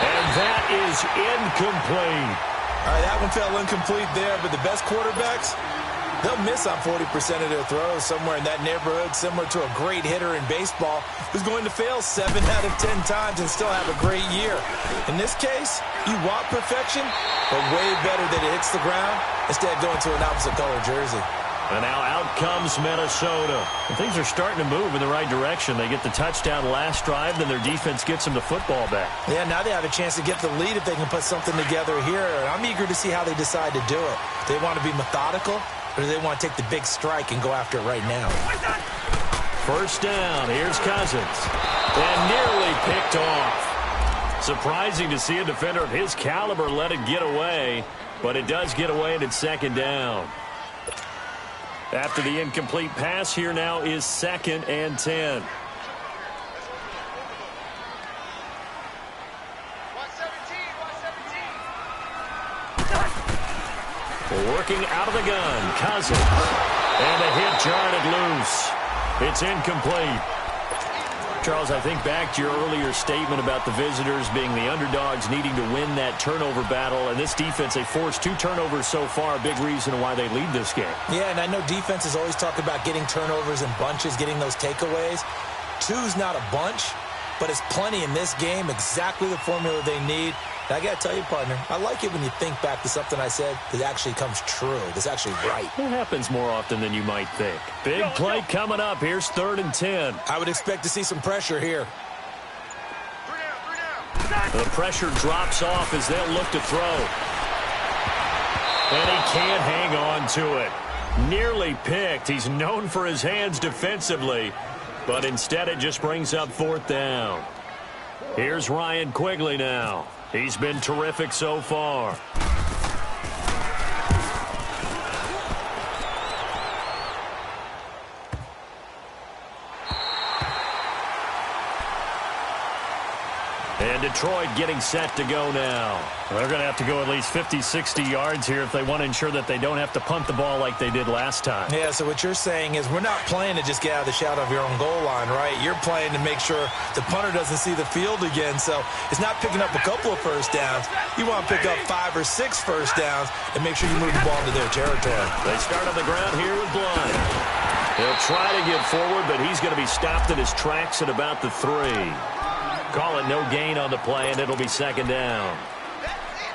And that is incomplete.
All right, that one fell incomplete there, but the best quarterbacks, they'll miss on 40% of their throws, somewhere in that neighborhood, similar to a great hitter in baseball who's going to fail 7 out of 10 times and still have a great year. In this case, you want perfection, but way better that it hits the ground instead of going to an opposite color jersey.
And now out comes Minnesota. And things are starting to move in the right direction. They get the touchdown last drive, then their defense gets them the football back.
Yeah, now they have a chance to get the lead if they can put something together here. And I'm eager to see how they decide to do it. Do they want to be methodical, or do they want to take the big strike and go after it right now?
First down, here's Cousins. And nearly picked off. Surprising to see a defender of his caliber let it get away, but it does get away and it's second down. After the incomplete pass, here now is 2nd and 10. Working out of the gun, Cousins. And the hit jarred it loose. It's incomplete. Charles, I think back to your earlier statement about the visitors being the underdogs needing to win that turnover battle. And this defense, they forced 2 turnovers so far, a big reason why they lead this game.
Yeah, and I know defenses always talk about getting turnovers in bunches, getting those takeaways. 2's not a bunch, but it's plenty in this game, exactly the formula they need. And I got to tell you, partner, I like it when you think back to something I said that actually comes true, that's actually right.
It happens more often than you might think. Big play coming up. Here's 3rd and 10.
I would expect to see some pressure here.
The pressure drops off as they'll look to throw. And he can't hang on to it. Nearly picked. He's known for his hands defensively, but instead it just brings up 4th down. Here's Ryan Quigley now. He's been terrific so far. And Detroit getting set to go now. They're going to have to go at least 50, 60 yards here if they want to ensure that they don't have to punt the ball like they did last time.
Yeah, so what you're saying is we're not playing to just get out of the shadow of your own goal line, right? You're playing to make sure the punter doesn't see the field again. So it's not picking up a couple of first downs. You want to pick up 5 or 6 first downs and make sure you move the ball into their territory.
They start on the ground here with Blunt. He'll try to get forward, but he's going to be stopped in his tracks at about the 3. Call it no gain on the play, and it'll be 2nd down.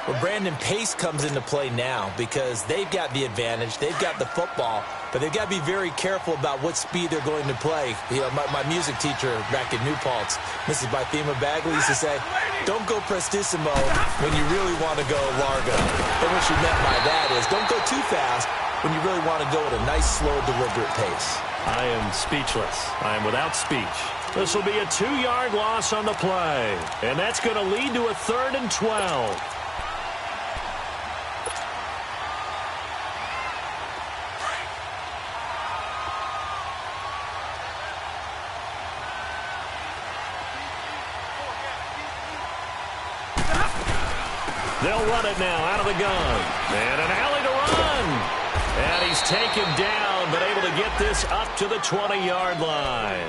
Well, Brandon, pace comes into play now because they've got the advantage. They've got the football, but they've got to be very careful about what speed they're going to play. You know, my music teacher back in New Paltz, Mrs. Bythema Bagley, used to say, don't go prestissimo when you really want to go largo. And what she meant by that is don't go too fast when you really want to go at a nice, slow, deliberate pace.
I am speechless. I am without speech. This will be a 2-yard loss on the play, and that's going to lead to a 3rd and 12. They'll run it now out of the gun. And an alley to run. And he's taken down, but able to get this up to the 20-yard line.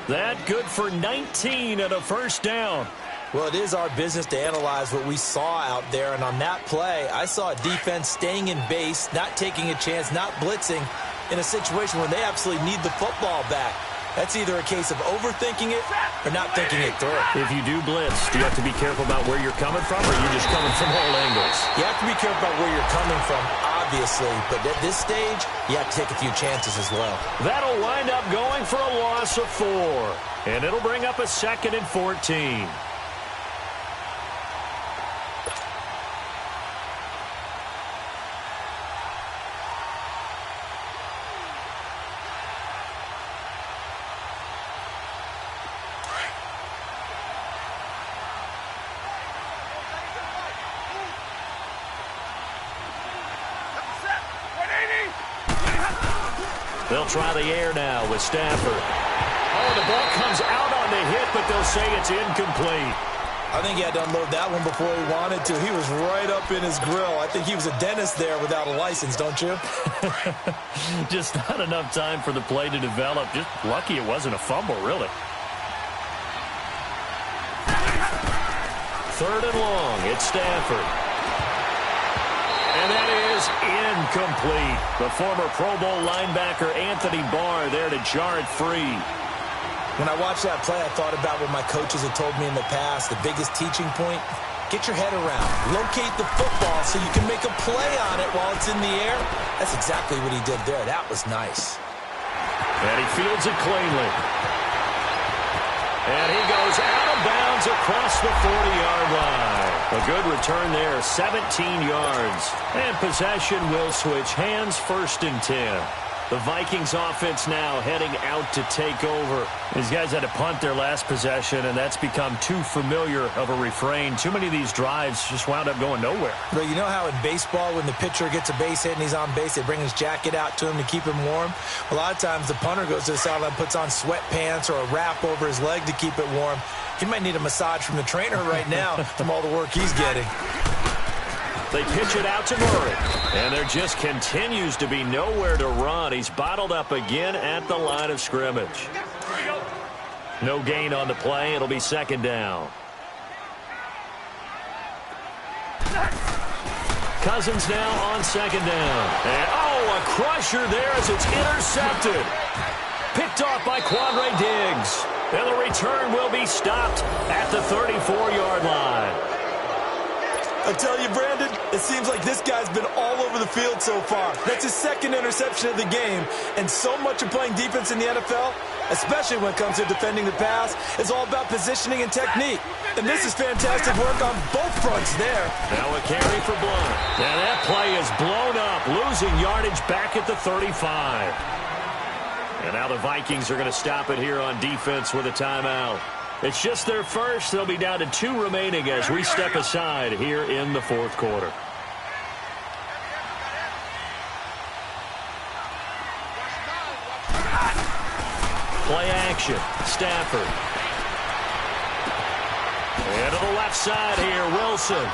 That good for 19 and a first down.
Well, it is our business to analyze what we saw out there. And on that play, I saw a defense staying in base, not taking a chance, not blitzing in a situation where they absolutely need the football back. That's either a case of overthinking it or not thinking it through.
If you do blitz, do you have to be careful about where you're coming from, or are you just coming from all angles?
You have to be careful about where you're coming from, obviously. But at this stage, you have to take a few chances as well.
That'll wind up going for a loss of 4. And it'll bring up a 2nd and 14. They'll try the air now with Stafford. Oh, the ball comes out on the hit, but they'll say it's incomplete.
I think he had to unload that one before he wanted to. He was right up in his grill. I think he was a dentist there without a license, don't you?
Just not enough time for the play to develop. Just lucky it wasn't a fumble, really. 3rd and long. It's Stafford. And that is incomplete. The former Pro Bowl linebacker Anthony Barr there to jar it free.
When I watched that play, I thought about what my coaches had told me in the past. The biggest teaching point, Get your head around. Locate the football so you can make a play on it while it's in the air. That's exactly what he did there. That was nice.
And he fields it cleanly. And he goes out of bounds across the 40-yard line. A good return there, 17 yards. And possession will switch hands, 1st and 10. The Vikings offense now heading out to take over. These guys had to punt their last possession, and that's become too familiar of a refrain. Too many of these drives just wound up going nowhere.
But you know how in baseball, when the pitcher gets a base hit and he's on base, they bring his jacket out to him to keep him warm? A lot of times the punter goes to the sideline, puts on sweatpants or a wrap over his leg to keep it warm. He might need a massage from the trainer right now from all the work he's getting.
They pitch it out to Murray. And there just continues to be nowhere to run. He's bottled up again at the line of scrimmage. No gain on the play. It'll be 2nd down. Cousins now on 2nd down. And, a crusher there as it's intercepted. Picked off by Quandre Diggs. And the return will be stopped at the 34-yard line.
I tell you, Brandon, it seems like this guy's been all over the field so far. That's his 2nd interception of the game. And so much of playing defense in the NFL, especially when it comes to defending the pass, is all about positioning and technique. And this is fantastic work on both fronts there.
Now a carry for Blunt. And that play is blown up, losing yardage back at the 35. And now the Vikings are going to stop it here on defense with a timeout. It's just their first. They'll be down to 2 remaining as we step aside here in the 4th quarter. Play action. Stafford. And to the left side here, Wilson.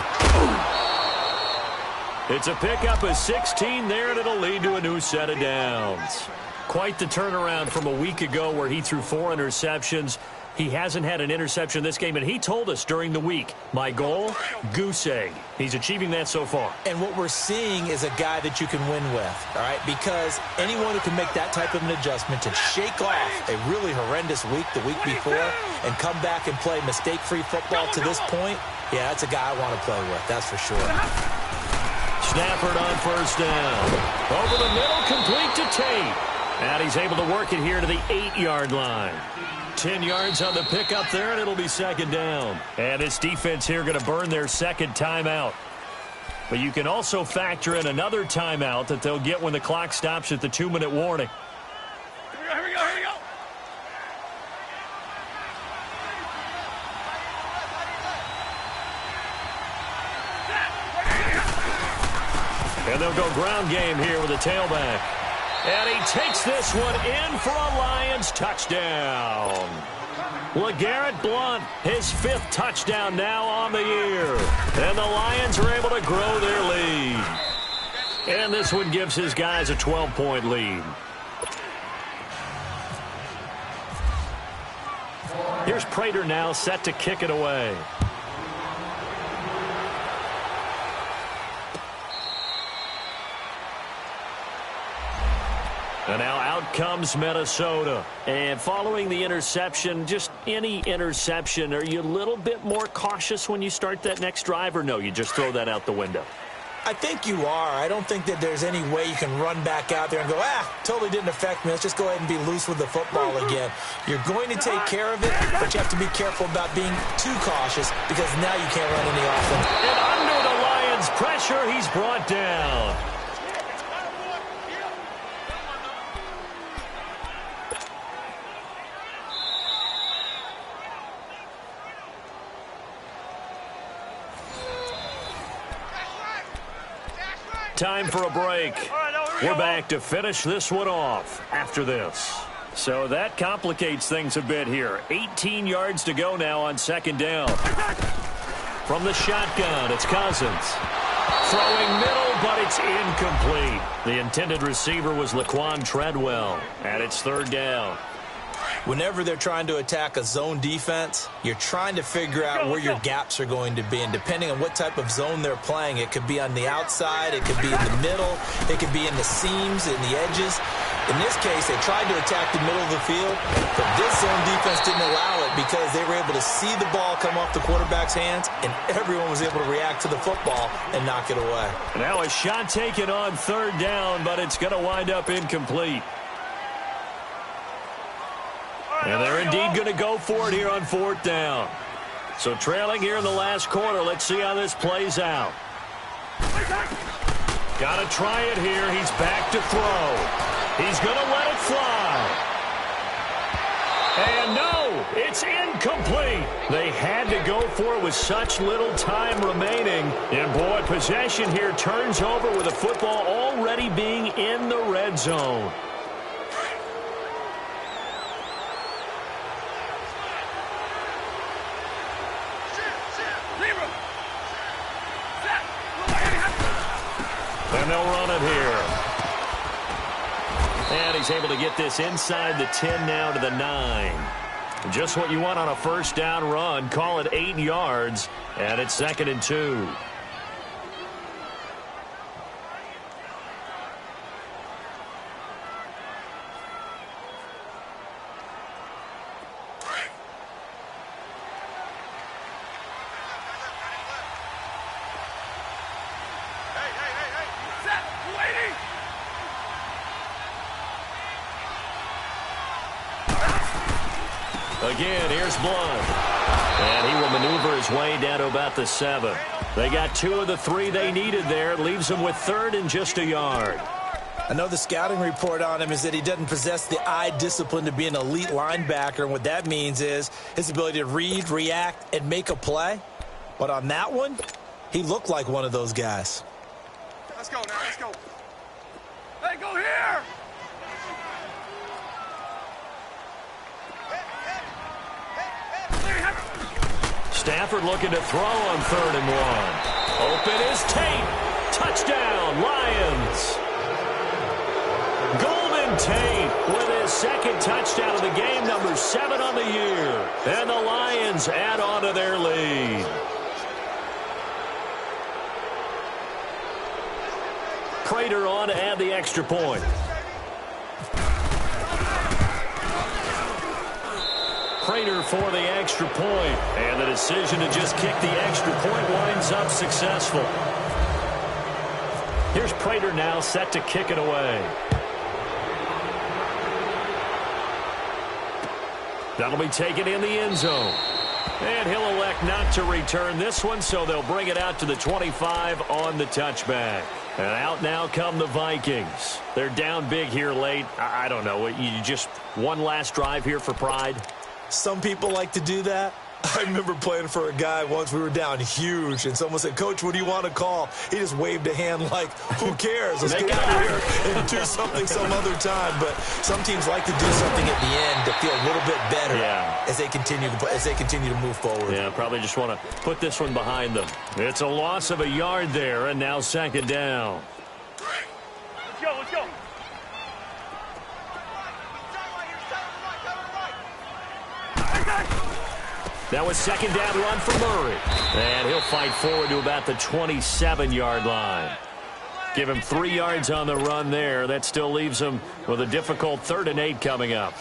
It's a pickup of 16 there, and it'll lead to a new set of downs. Quite the turnaround from a week ago where he threw 4 interceptions. He hasn't had an interception this game, and he told us during the week, my goal, goose egg. He's achieving that so far.
And what we're seeing is a guy that you can win with, all right? Because anyone who can make that type of an adjustment to shake off a really horrendous week the week before and come back and play mistake-free football to this point, yeah, that's a guy I want to play with, that's for sure.
Stafford on 1st down. Over the middle, complete to Tate. And he's able to work it here to the 8-yard line. 10 yards on the pickup there, and it'll be 2nd down. And this defense here going to burn their 2nd timeout. But you can also factor in another timeout that they'll get when the clock stops at the 2-minute warning.
Here we go.
And they'll go ground game here with a tailback. And he takes this one in for a Lions touchdown. LeGarrette Blount, his 5th touchdown now on the year. And the Lions are able to grow their lead. And this one gives his guys a 12-point lead. Here's Prater now set to kick it away. And now out comes Minnesota. And following the interception, just any interception, are you a little bit more cautious when you start that next drive, or no, you just throw that out the window?
I think you are. I don't think that there's any way you can run back out there and go, totally didn't affect me. Let's just go ahead and be loose with the football again. You're going to take care of it, but you have to be careful about being too cautious because now you can't run any offense.
And under the Lions' pressure, he's brought down. Time for a break. We're back to finish this one off after this. So that complicates things a bit here. 18 yards to go now on 2nd down. From the shotgun, it's Cousins. Throwing middle, but it's incomplete. The intended receiver was Laquan Treadwell, and it's 3rd down.
Whenever they're trying to attack a zone defense, you're trying to figure out where your gaps are going to be. And depending on what type of zone they're playing, it could be on the outside, it could be in the middle, it could be in the seams, in the edges. In this case, they tried to attack the middle of the field, but this zone defense didn't allow it because they were able to see the ball come off the quarterback's hands, and everyone was able to react to the football and knock it away.
Now a shot taken on third down, but it's going to wind up incomplete. And they're indeed going to go for it here on fourth down. So trailing here in the last quarter. Let's see how this plays out. Got to try it here. He's back to throw. He's going to let it fly. And no, it's incomplete. They had to go for it with such little time remaining. And boy, possession here turns over with the football already being in the red zone. And they'll run it here. And he's able to get this inside the 10 now to the 9. Just what you want on a first down run. Call it 8 yards. And it's 2nd and 2. Again, here's Blunt. And he will maneuver his way down to about the 7. They got 2 of the 3 they needed there. It leaves them with 3rd and just a yard.
I know the scouting report on him is that he doesn't possess the eye discipline to be an elite linebacker. And what that means is his ability to read, react, and make a play. But on that one, he looked like one of those guys.
Let's go now, let's go. Hey, go here!
Stafford looking to throw on 3rd and 1. Open is Tate. Touchdown, Lions. Golden Tate with his 2nd touchdown of the game, number 7 on the year. And the Lions add on to their lead. Prater on to add the extra point. Prater for the extra point. And the decision to just kick the extra point winds up successful. Here's Prater now set to kick it away. That'll be taken in the end zone. And he'll elect not to return this one, so they'll bring it out to the 25 on the touchback. And out now come the Vikings. They're down big here late. I don't know. You just one last drive here for pride?
Some people like to do that. I remember playing for a guy once. We were down huge, and someone said, "Coach, what do you want to call?" He just waved a hand like, who cares? Let's get out of here and do something some other time. But some teams like to do something at the end to feel a little bit better as they continue to move forward.
Yeah, probably just want to put this one behind them. It's a loss of a yard there, and now 2nd down.
Let's go, let's go.
That was 2nd down run for Murray. And he'll fight forward to about the 27-yard line. Give him 3 yards on the run there. That still leaves him with a difficult 3rd and 8 coming up.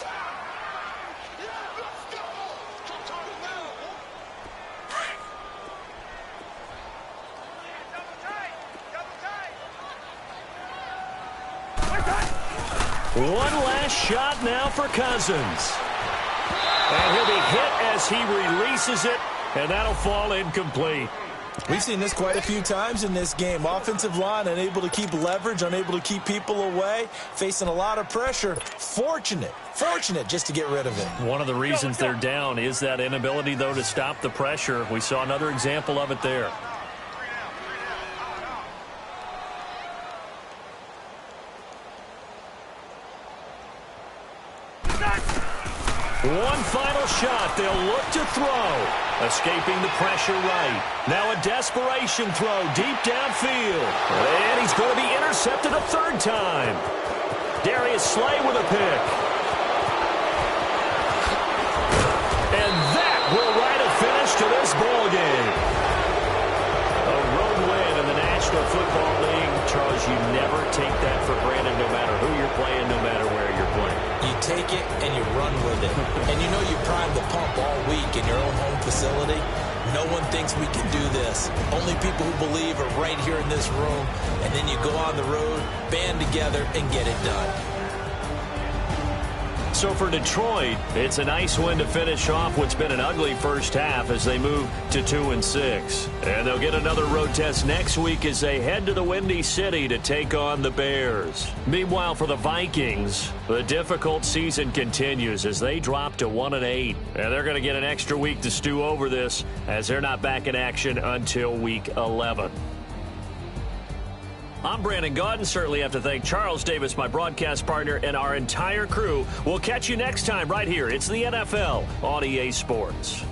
One last shot now for Cousins. And he'll be hit as he releases it, and that'll fall incomplete.
We've seen this quite a few times in this game. Offensive line unable to keep leverage, unable to keep people away, facing a lot of pressure. Fortunate just to get rid of it.
One of the reasons they're down is that inability, though, to stop the pressure. We saw another example of it there. One final shot. They'll look to throw. Escaping the pressure right. Now a desperation throw deep downfield. And he's going to be intercepted a 3rd time. Darius Slay with a pick. And that will write a finish to this ball game. A road win in the National Football League. Charles, you never take that for granted no matter who you're playing, no matter where you're playing.
You take it and you run with it. And you know you prime the pump all week in your own home facility. No one thinks we can do this. Only people who believe are right here in this room. And then you go on the road, band together, and get it done.
So for Detroit, it's a nice win to finish off what's been an ugly first half as they move to 2-6. And they'll get another road test next week as they head to the Windy City to take on the Bears. Meanwhile, for the Vikings, the difficult season continues as they drop to 1-8. And they're going to get an extra week to stew over this as they're not back in action until week 11. I'm Brandon Gaudin. Certainly have to thank Charles Davis, my broadcast partner, and our entire crew. We'll catch you next time right here. It's the NFL on EA Sports.